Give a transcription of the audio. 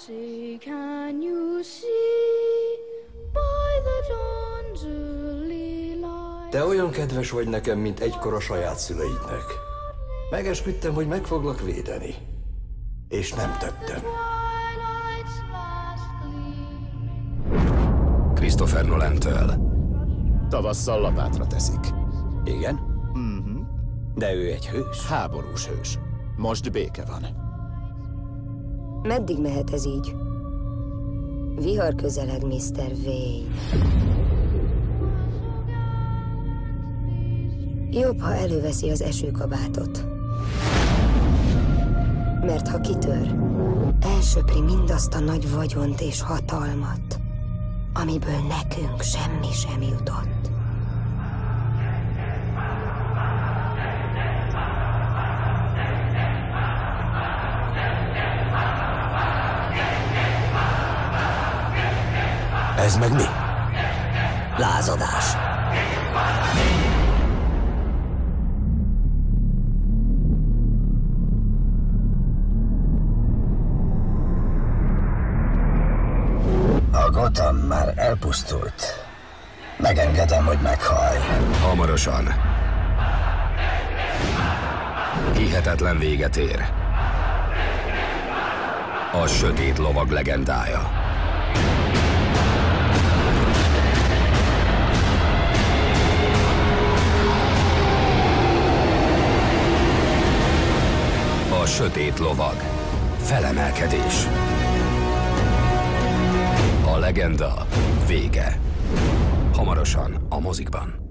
say, can you see by the dawn's early light? Te olyan kedves vagy nekem, mint egykor a saját szüleidnek. Megesküdtem, hogy meg foglak védeni. És nem tettem. Christopher Nolan-től. Tavasszal lapátra teszik. Igen? De ő egy hős. Háborús hős. Most béke van. Meddig mehet ez így? Vihar közeleg, Mr. Wayne. Jobb, ha előveszi az esőkabátot. Mert ha kitör, elsöpri mindazt a nagy vagyont és hatalmat, amiből nekünk semmi sem jutott. Ez meg mi? Lázadás. A Gotham már elpusztult. Megengedem, hogy meghallj. Hamarosan. Hihetetlen véget ér. A sötét lovag legendája. A sötét lovag. Felemelkedés. A legenda vége. Hamarosan a mozikban.